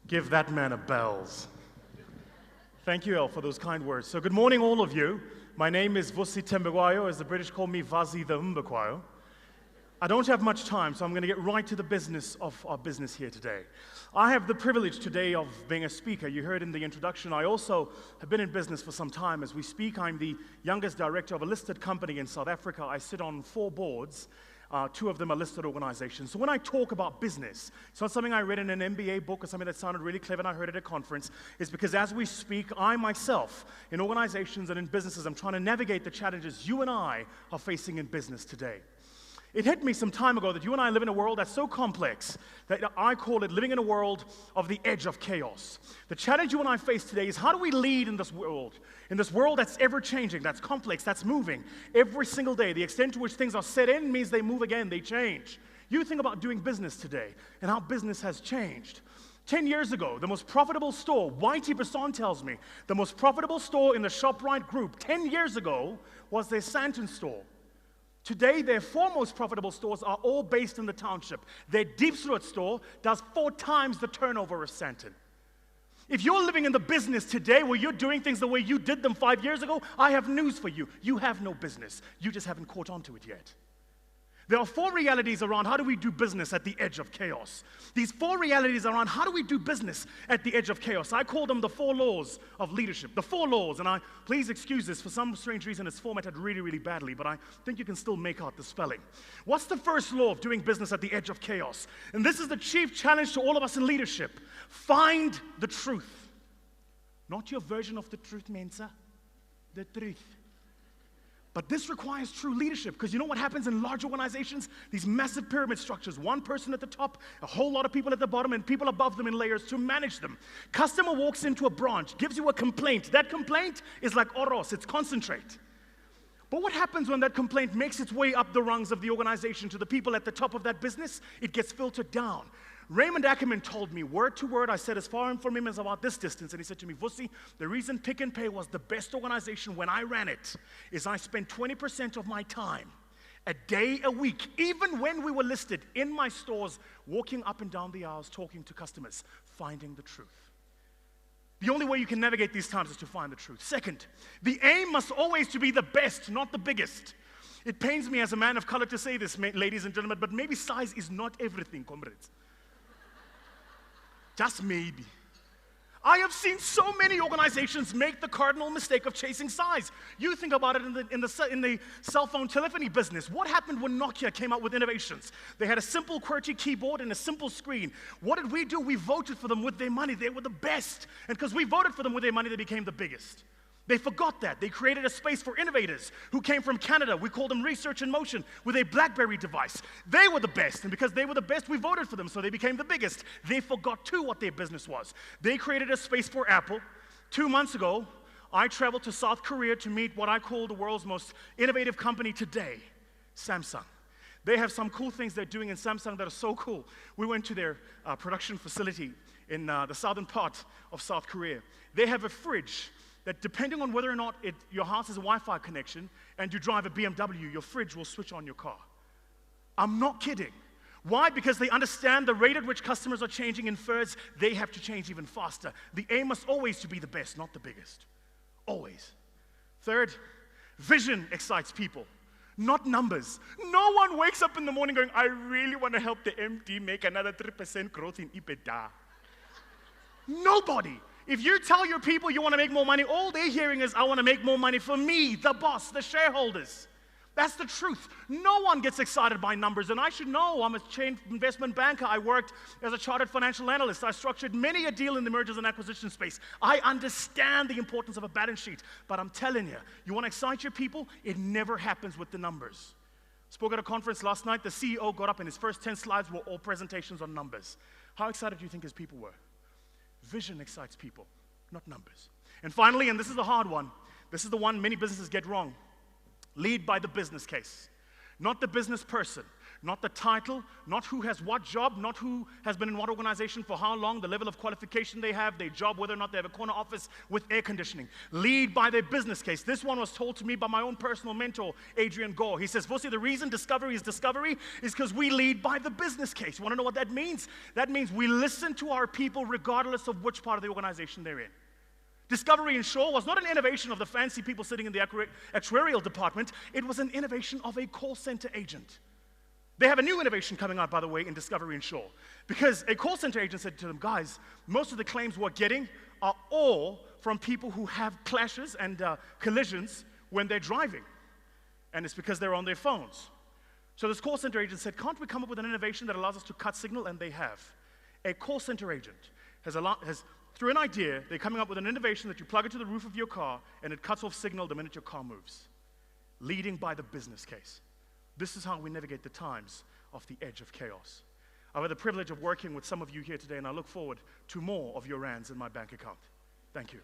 Give that man a bells. Thank you, El, for those kind words. So good morning, all of you. My name is Vusi Tembekwayo, as the British call me Vazi the Mbekwayo. I don't have much time, so I'm going to get right to the business of our business here today. I have the privilege today of being a speaker. You heard in the introduction, I also have been in business for some time. As we speak, I'm the youngest director of a listed company in South Africa. I sit on 4 boards. 2 of them are listed organizations. So when I talk about business, it's not something I read in an MBA book or something that sounded really clever and I heard at a conference. It's because as we speak, I myself, in organizations and in businesses, I'm trying to navigate the challenges you and I are facing in business today. It hit me some time ago that you and I live in a world that's so complex that I call it living in a world of the edge of chaos. The challenge you and I face today is how do we lead in this world that's ever-changing, that's complex, that's moving every single day. The extent to which things are set in means they move again, they change. You think about doing business today and how business has changed. 10 years ago, the most profitable store, Whitey Basson tells me, the most profitable store in the ShopRite group 10 years ago was their Sandton store. Today, their 4 most profitable stores are all based in the township. Their Diepsloot store does 4 times the turnover of Sandton. If you're living in the business today where you're doing things the way you did them 5 years ago, I have news for you. You have no business. You just haven't caught on to it yet. There are 4 realities around how do we do business at the edge of chaos. These 4 realities around how do we do business at the edge of chaos. I call them the 4 laws of leadership. The 4 laws, and please excuse this, for some strange reason it's formatted really, really badly, but I think you can still make out the spelling. What's the first law of doing business at the edge of chaos? And this is the chief challenge to all of us in leadership. Find the truth. Not your version of the truth, Mensa. The truth. But this requires true leadership, because you know what happens in large organizations? These massive pyramid structures, 1 person at the top, a whole lot of people at the bottom, and people above them in layers to manage them. Customer walks into a branch, gives you a complaint. That complaint is like oros, it's concentrate. But what happens when that complaint makes its way up the rungs of the organization to the people at the top of that business? It gets filtered down. Raymond Ackerman told me, word to word, I said as far from him as about this distance, and he said to me, Vusi, the reason Pick n Pay was the best organization when I ran it is I spent 20% of my time, a day a week, even when we were listed, in my stores, walking up and down the aisles, talking to customers, finding the truth. The only way you can navigate these times is to find the truth. Second, the aim must always to be the best, not the biggest. It pains me as a man of color to say this, ladies and gentlemen, but maybe size is not everything, comrades. Just maybe. I have seen so many organizations make the cardinal mistake of chasing size. You think about it in the cell phone telephony business. What happened when Nokia came out with innovations? They had a simple QWERTY keyboard and a simple screen. What did we do? We voted for them with their money. They were the best. And because we voted for them with their money, they became the biggest. They forgot that. They created a space for innovators who came from Canada. We called them Research in Motion with a BlackBerry device. They were the best, and because they were the best, we voted for them, so they became the biggest. They forgot, too, what their business was. They created a space for Apple. 2 months ago, I traveled to South Korea to meet what I call the world's most innovative company today, Samsung. They have some cool things they're doing in Samsung that are so cool. We went to their production facility in the southern part of South Korea. They have a fridge that depending on whether or not your house has a Wi-Fi connection and you drive a BMW, your fridge will switch on your car. I'm not kidding. Why? Because they understand the rate at which customers are changing infers they have to change even faster. The aim must always to be the best, not the biggest. Always. Third, vision excites people, not numbers. No one wakes up in the morning going, I really want to help the MD make another 3% growth in EBITDA. Nobody. If you tell your people you want to make more money, all they're hearing is, I want to make more money for me, the boss, the shareholders. That's the truth. No one gets excited by numbers, and I should know. I'm a chain investment banker. I worked as a chartered financial analyst. I structured many a deal in the mergers and acquisition space. I understand the importance of a balance sheet, but I'm telling you, you want to excite your people? It never happens with the numbers. Spoke at a conference last night. The CEO got up, and his first 10 slides were all presentations on numbers. How excited do you think his people were? Vision excites people, not numbers. And finally, and this is the hard one, this is the one many businesses get wrong, lead by the business case. Not the business person, not the title, not who has what job, not who has been in what organization for how long, the level of qualification they have, their job, whether or not they have a corner office with air conditioning. Lead by their business case. This one was told to me by my own personal mentor, Adrian Gore. He says, Vusi, the reason discovery is because we lead by the business case. You want to know what that means? That means we listen to our people regardless of which part of the organization they're in. Discovery Insure was not an innovation of the fancy people sitting in the actuarial department. It was an innovation of a call center agent. They have a new innovation coming out, by the way, in Discovery Insure. Because a call center agent said to them, guys, most of the claims we're getting are all from people who have clashes and collisions when they're driving. And it's because they're on their phones. So this call center agent said, can't we come up with an innovation that allows us to cut signal? And they have. A call center agent has through an idea, they're coming up with an innovation that you plug into the roof of your car and it cuts off signal the minute your car moves. Leading by the business case. This is how we navigate the times of the edge of chaos. I've had the privilege of working with some of you here today, and I look forward to more of your rands in my bank account. Thank you.